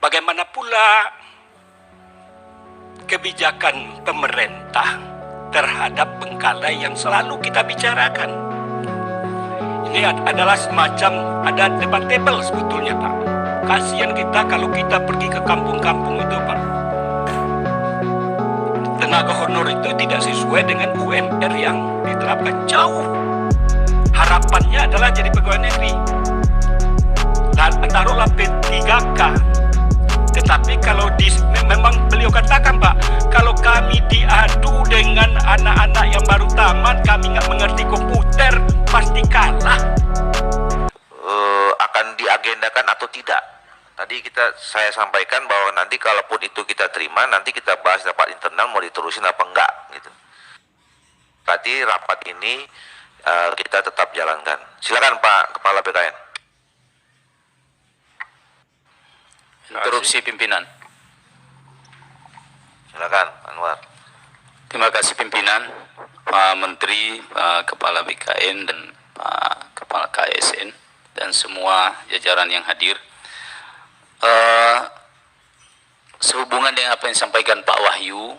Bagaimana pula kebijakan pemerintah terhadap Bengkalai yang selalu kita bicarakan? Ini adalah semacam ada debatable sebetulnya, Pak. Kasihan kita kalau kita pergi ke kampung-kampung itu, Pak. Tenaga honor itu tidak sesuai dengan UMR yang diterapkan, jauh. Harapannya adalah jadi pegawai negeri. Taruhlah P3K. Tetapi kalau memang beliau katakan, Pak, kalau kami diadu dengan anak-anak yang baru tamat, kami nggak mengerti komputer, pasti kalah. Akan diagendakan atau tidak? Tadi saya sampaikan bahwa nanti kalaupun itu kita terima, nanti kita bahas rapat internal mau diterusin apa enggak gitu. Berarti rapat ini kita tetap jalankan. Silakan Pak Kepala BKN. Interupsi pimpinan. Silakan Anwar. Terima kasih pimpinan, Pak Menteri, Pak Kepala BKN dan Pak Kepala KSN dan semua jajaran yang hadir. Sehubungan dengan apa yang disampaikan Pak Wahyu,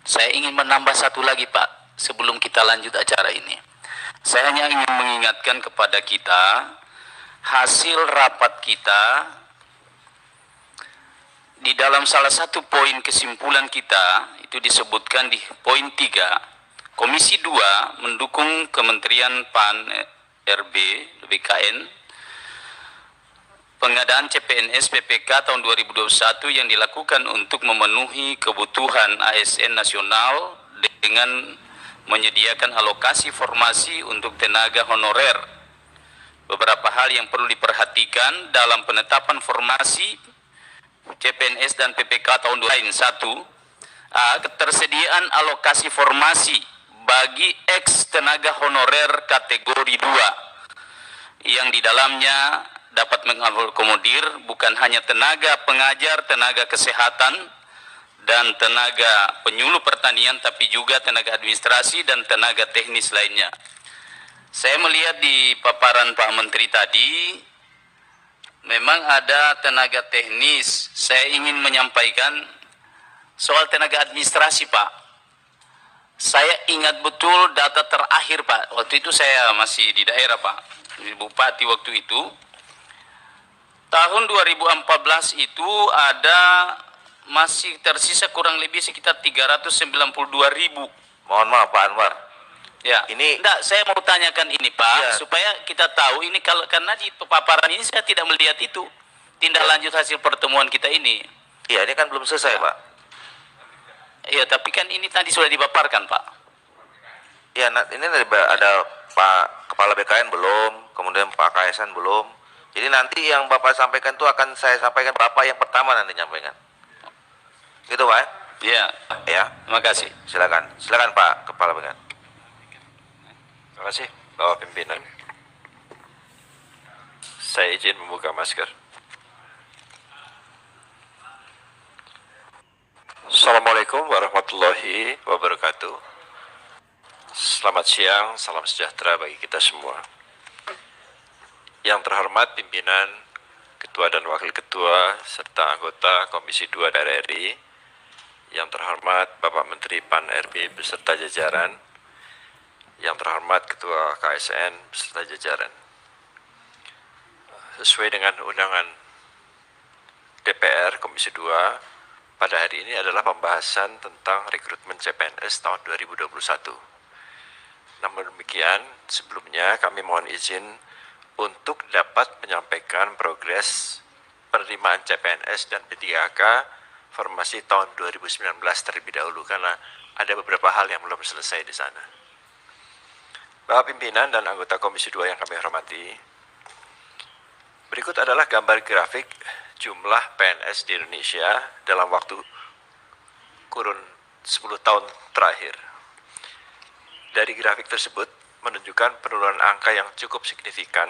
saya ingin menambah satu lagi Pak sebelum kita lanjut acara ini. Saya hanya ingin mengingatkan kepada kita hasil rapat kita. Di dalam salah satu poin kesimpulan kita, itu disebutkan di poin 3, Komisi 2 mendukung Kementerian PAN RB BKN pengadaan CPNS PPK tahun 2021 yang dilakukan untuk memenuhi kebutuhan ASN nasional dengan menyediakan alokasi formasi untuk tenaga honorer. Beberapa hal yang perlu diperhatikan dalam penetapan formasi CPNS dan PPK tahun 2021. Ketersediaan alokasi formasi bagi ex tenaga honorer kategori 2 yang di dalamnya dapat mengakomodir bukan hanya tenaga pengajar, tenaga kesehatan, dan tenaga penyuluh pertanian, tapi juga tenaga administrasi dan tenaga teknis lainnya. Saya melihat di paparan Pak Menteri tadi, memang ada tenaga teknis. Saya ingin menyampaikan soal tenaga administrasi, Pak. Saya ingat betul data terakhir, Pak. Waktu itu saya masih di daerah, Pak. Bupati waktu itu. Tahun 2014 itu ada masih tersisa kurang lebih sekitar 392.000. Mohon maaf Pak Anwar. Ya, enggak, saya mau tanyakan ini Pak, ya, supaya kita tahu ini karena di paparan ini saya tidak melihat itu tindak lanjut hasil pertemuan kita ini. Iya, ini kan belum selesai Pak. Iya, tapi kan ini tadi sudah dipaparkan Pak. Iya, ini ada Pak Kepala BKN belum, kemudian Pak KSN belum. Jadi nanti yang Bapak sampaikan itu akan saya sampaikan Bapak yang pertama nanti nyampaikan. Gitu Pak? Iya. Ya. Terima kasih. Silakan Pak Kepala BKN. Terima kasih Bapak Pimpinan. Saya izin membuka masker. Assalamualaikum warahmatullahi wabarakatuh. Selamat siang, salam sejahtera bagi kita semua. Yang terhormat pimpinan, ketua dan wakil ketua, serta anggota Komisi 2 DPR RI, yang terhormat Bapak Menteri PAN RB beserta jajaran, yang terhormat Ketua KSN beserta jajaran. Sesuai dengan undangan DPR Komisi 2, pada hari ini adalah pembahasan tentang rekrutmen CPNS tahun 2021. Namun demikian, sebelumnya kami mohon izin untuk dapat menyampaikan progres penerimaan CPNS dan P3K formasi tahun 2019 terlebih dahulu, karena ada beberapa hal yang belum selesai di sana. Bapak pimpinan dan anggota Komisi 2 yang kami hormati, berikut adalah gambar grafik jumlah PNS di Indonesia dalam waktu kurun 10 tahun terakhir. Dari grafik tersebut menunjukkan penurunan angka yang cukup signifikan,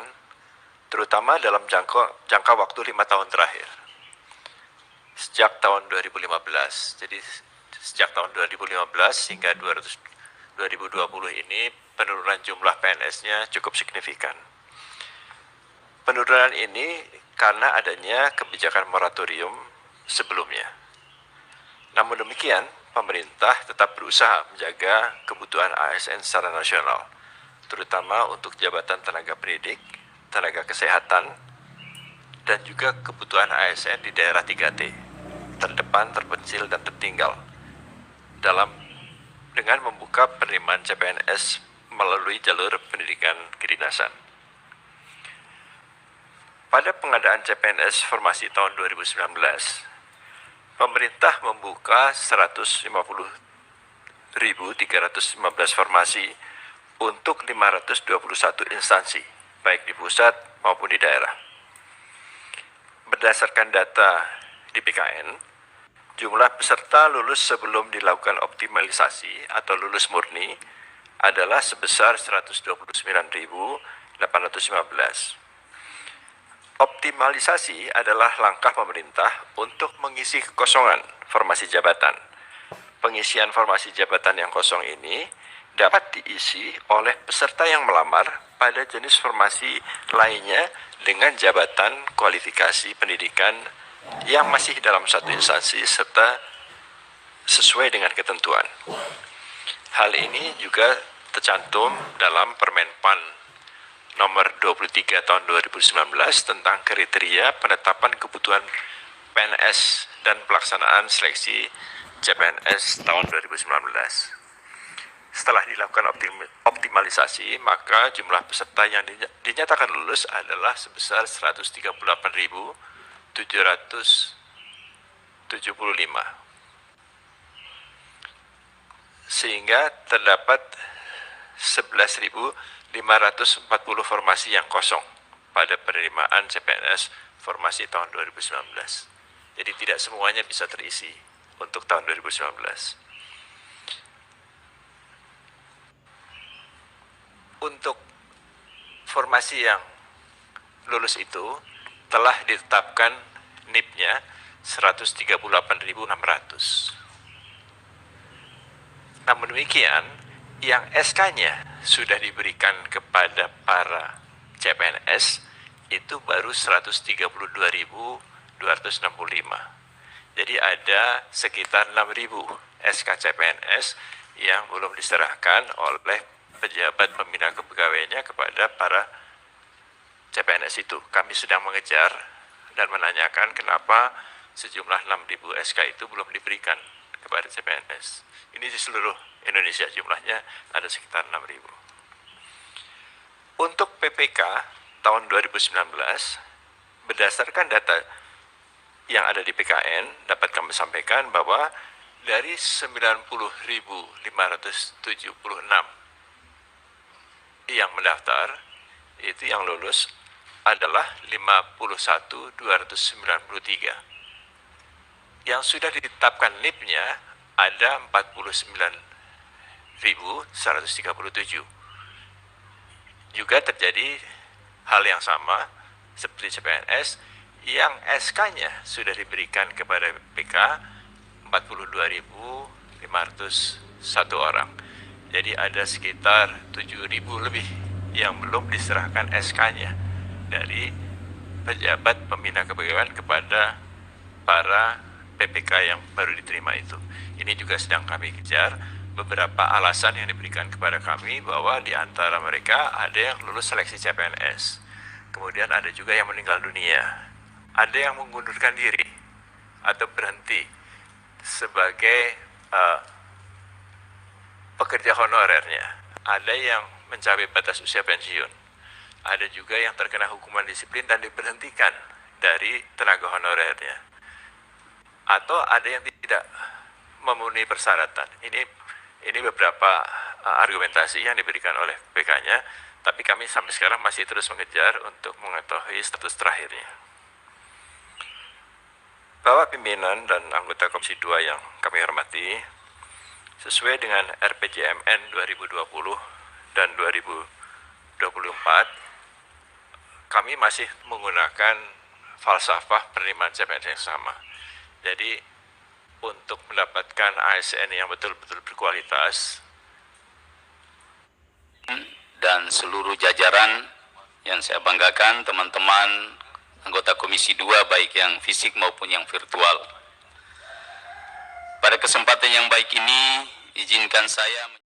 terutama dalam jangka waktu 5 tahun terakhir. Sejak tahun 2015, jadi sejak tahun 2015 hingga 2020 ini penurunan jumlah PNS-nya cukup signifikan. Penurunan ini karena adanya kebijakan moratorium sebelumnya. Namun demikian, pemerintah tetap berusaha menjaga kebutuhan ASN secara nasional, terutama untuk jabatan tenaga pendidik, tenaga kesehatan, dan juga kebutuhan ASN di daerah 3T, terdepan, terpencil, dan tertinggal, dengan membuka penerimaan CPNS melalui jalur pendidikan kedinasan. Pada pengadaan CPNS formasi tahun 2019, pemerintah membuka 150.315 formasi untuk 521 instansi, baik di pusat maupun di daerah. Berdasarkan data di BKN, jumlah peserta lulus sebelum dilakukan optimalisasi atau lulus murni adalah sebesar 129.815. Optimalisasi adalah langkah pemerintah untuk mengisi kekosongan formasi jabatan. Pengisian formasi jabatan yang kosong ini dapat diisi oleh peserta yang melamar pada jenis formasi lainnya dengan jabatan kualifikasi pendidikan yang masih dalam satu instansi serta sesuai dengan ketentuan. Hal ini juga tercantum dalam Permenpan nomor 23 tahun 2019 tentang kriteria penetapan kebutuhan PNS dan pelaksanaan seleksi CPNS tahun 2019. Setelah dilakukan optimalisasi, maka jumlah peserta yang dinyatakan lulus adalah sebesar 138.775. Sehingga terdapat 11.540 formasi yang kosong pada penerimaan CPNS formasi tahun 2019. Jadi tidak semuanya bisa terisi untuk tahun 2019. Untuk formasi yang lulus itu telah ditetapkan NIP-nya 138.600. Namun demikian, yang SK-nya sudah diberikan kepada para CPNS itu baru 132.265. Jadi ada sekitar 6.000 SK CPNS yang belum diserahkan oleh pejabat pembina kepegawaiannya kepada para CPNS itu. Kami sedang mengejar dan menanyakan kenapa sejumlah 6.000 SK itu belum diberikan kepada CPNS. Ini di seluruh Indonesia jumlahnya ada sekitar 6.000. Untuk PPK tahun 2019, berdasarkan data yang ada di PKN, dapat kami sampaikan bahwa dari 90.576 yang mendaftar, itu yang lulus adalah 51.293. Yang sudah ditetapkan NIP-nya ada 49.137. Juga terjadi hal yang sama seperti CPNS yang SK-nya sudah diberikan kepada PK 42.501 orang. Jadi ada sekitar 7.000 lebih yang belum diserahkan SK-nya dari pejabat pembina kepegawaian kepada para PPK yang baru diterima itu. Ini juga sedang kami kejar. Beberapa alasan yang diberikan kepada kami bahwa di antara mereka ada yang lulus seleksi CPNS. Kemudian ada juga yang meninggal dunia. Ada yang mengundurkan diri atau berhenti sebagai pekerja honorernya. Ada yang mencapai batas usia pensiun. Ada juga yang terkena hukuman disiplin dan diberhentikan dari tenaga honorernya. Atau ada yang tidak memenuhi persyaratan. Ini beberapa argumentasi yang diberikan oleh PK-nya, tapi kami sampai sekarang masih terus mengejar untuk mengetahui status terakhirnya. Bapak pimpinan dan anggota Komisi 2 yang kami hormati, sesuai dengan RPJMN 2020 dan 2024, kami masih menggunakan falsafah penerimaan CPNS yang sama. Jadi, untuk mendapatkan ASN yang betul-betul berkualitas, dan seluruh jajaran yang saya banggakan, teman-teman anggota Komisi 2 baik yang fisik maupun yang virtual. Pada kesempatan yang baik ini, izinkan saya